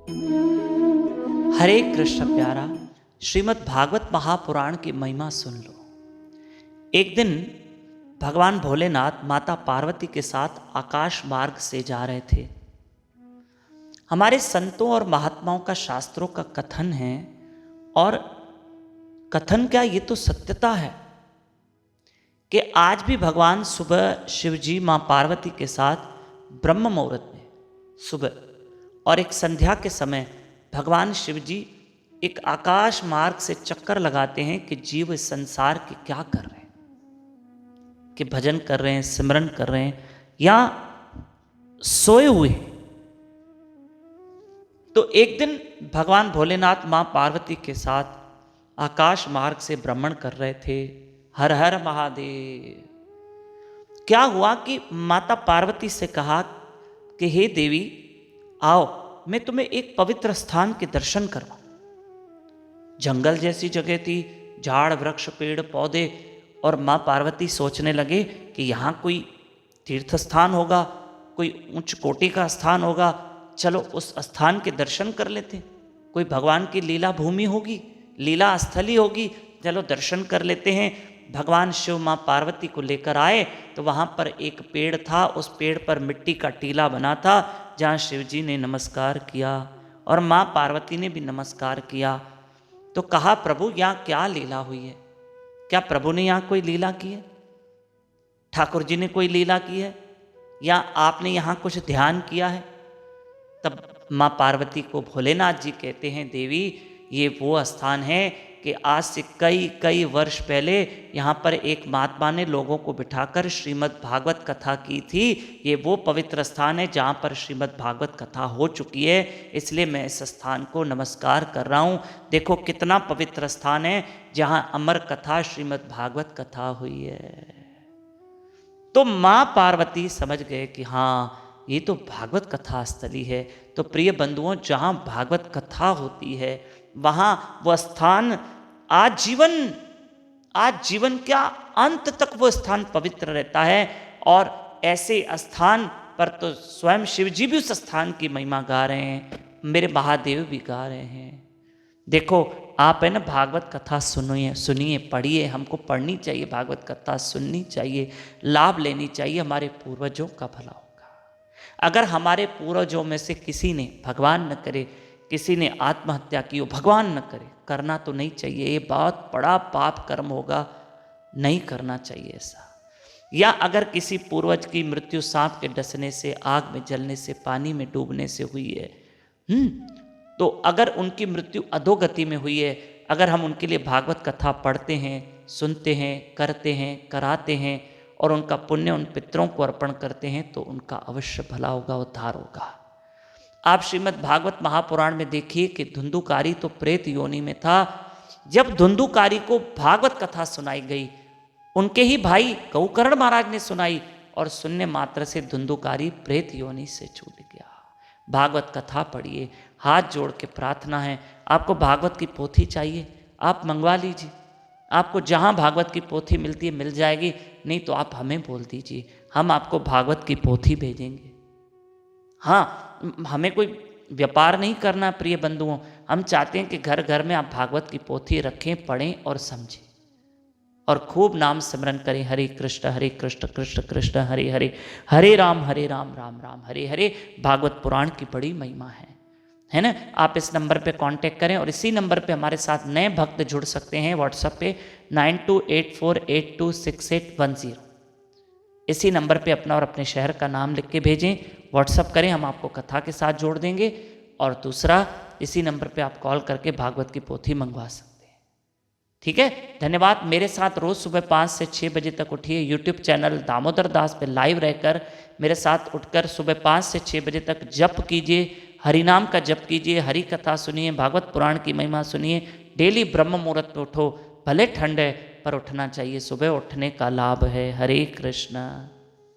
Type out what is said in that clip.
हरे कृष्ण प्यारा, श्रीमद् भागवत महापुराण की महिमा सुन लो। एक दिन भगवान भोलेनाथ माता पार्वती के साथ आकाश मार्ग से जा रहे थे। हमारे संतों और महात्माओं का शास्त्रों का कथन है, और कथन क्या, ये तो सत्यता है कि आज भी भगवान सुबह शिवजी मां पार्वती के साथ ब्रह्म मुहूर्त में सुबह और एक संध्या के समय भगवान शिवजी एक आकाश मार्ग से चक्कर लगाते हैं कि जीव इस संसार के क्या कर रहे हैं, कि भजन कर रहे हैं, सिमरन कर रहे हैं या सोए हुए हैं। तो एक दिन भगवान भोलेनाथ मां पार्वती के साथ आकाश मार्ग से भ्रमण कर रहे थे। हर हर महादेव। क्या हुआ कि माता पार्वती से कहा कि हे देवी, आओ मैं तुम्हें एक पवित्र स्थान के दर्शन करवाऊं। जंगल जैसी जगह थी, झाड़ वृक्ष पेड़ पौधे, और मां पार्वती सोचने लगे कि यहाँ कोई तीर्थ स्थान होगा, कोई उच्च कोटि का स्थान होगा, चलो उस स्थान के दर्शन कर लेते। कोई भगवान की लीला भूमि होगी, लीला स्थली होगी, चलो दर्शन कर लेते हैं। भगवान शिव मां पार्वती को लेकर आए तो वहाँ पर एक पेड़ था, उस पेड़ पर मिट्टी का टीला बना था, जहाँ शिवजी ने नमस्कार किया और मां पार्वती ने भी नमस्कार किया। तो कहा, प्रभु यहाँ क्या लीला हुई है? क्या प्रभु ने यहाँ कोई लीला की है? ठाकुर जी ने कोई लीला की है, या आपने यहाँ कुछ ध्यान किया है? तब मां पार्वती को भोलेनाथ जी कहते हैं, देवी ये वो स्थान है कि आज से कई कई वर्ष पहले यहाँ पर एक महात्मा ने लोगों को बिठाकर श्रीमद् भागवत कथा की थी। ये वो पवित्र स्थान है जहाँ पर श्रीमद् भागवत कथा हो चुकी है, इसलिए मैं इस स्थान को नमस्कार कर रहा हूँ। देखो कितना पवित्र स्थान है जहाँ अमर कथा श्रीमद् भागवत कथा हुई है। तो माँ पार्वती समझ गए कि हाँ, ये तो भागवत कथा स्थली है। तो प्रिय बंधुओं, जहाँ भागवत कथा होती है वहाँ वह स्थान आजीवन क्या, अंत तक वो स्थान पवित्र रहता है। और ऐसे स्थान पर तो स्वयं शिव जी भी उस स्थान की महिमा गा रहे हैं, मेरे महादेव भी गा रहे हैं। देखो आप है ना, भागवत कथा सुनिए पढ़िए, हमको पढ़नी चाहिए, भागवत कथा सुननी चाहिए, लाभ लेनी चाहिए, हमारे पूर्वजों का भला होगा। अगर हमारे पूर्वजों में से किसी ने, भगवान न करे, किसी ने आत्महत्या की हो, भगवान न करे, करना तो नहीं चाहिए, ये बहुत बड़ा पाप कर्म होगा, नहीं करना चाहिए ऐसा। या अगर किसी पूर्वज की मृत्यु सांप के डसने से, आग में जलने से, पानी में डूबने से हुई है, तो अगर उनकी मृत्यु अधोगति में हुई है, अगर हम उनके लिए भागवत कथा पढ़ते हैं, सुनते हैं, करते हैं, कराते हैं और उनका पुण्य उन पितरों को अर्पण करते हैं, तो उनका अवश्य भला होगा, उद्धार होगा। आप श्रीमद् भागवत महापुराण में देखिए कि धुंधुकारी तो प्रेत योनि में था। जब धुंधुकारी को भागवत कथा सुनाई गई, उनके ही भाई गौकर्ण महाराज ने सुनाई, और सुनने मात्र से धुंधुकारी प्रेत योनि से छूट गया। भागवत कथा पढ़िए, हाथ जोड़ के प्रार्थना है। आपको भागवत की पोथी चाहिए, आप मंगवा लीजिए, आपको जहाँ भागवत की पोथी मिलती है मिल जाएगी, नहीं तो आप हमें बोल दीजिए, हम आपको भागवत की पोथी भेजेंगे। हाँ, हमें कोई व्यापार नहीं करना प्रिय बंधुओं, हम चाहते हैं कि घर घर में आप भागवत की पोथी रखें, पढ़ें और समझें और खूब नाम सिमरन करें। हरे कृष्ण कृष्ण कृष्ण हरे हरे, हरे राम राम राम हरे हरे। भागवत पुराण की बड़ी महिमा है ना। आप इस नंबर पे कांटेक्ट करें और इसी नंबर पे हमारे साथ नए भक्त जुड़ सकते हैं। व्हाट्सएप पे 9284826810, इसी नंबर पे अपना और अपने शहर का नाम लिख के भेजें, व्हाट्सअप करें, हम आपको कथा के साथ जोड़ देंगे। और दूसरा, इसी नंबर पे आप कॉल करके भागवत की पोथी मंगवा सकते हैं। ठीक है, धन्यवाद। मेरे साथ रोज सुबह 5 से 6 बजे तक उठिए। यूट्यूब चैनल दामोदर दास पे लाइव रहकर मेरे साथ उठकर सुबह 5 से 6 बजे तक जप कीजिए, हरिनाम का जप कीजिए, हरि कथा सुनिए, भागवत पुराण की महिमा सुनिए। डेली ब्रह्म मुहूर्त पे उठो, भले ठंड है पर उठना चाहिए, सुबह उठने का लाभ है। हरे कृष्ण।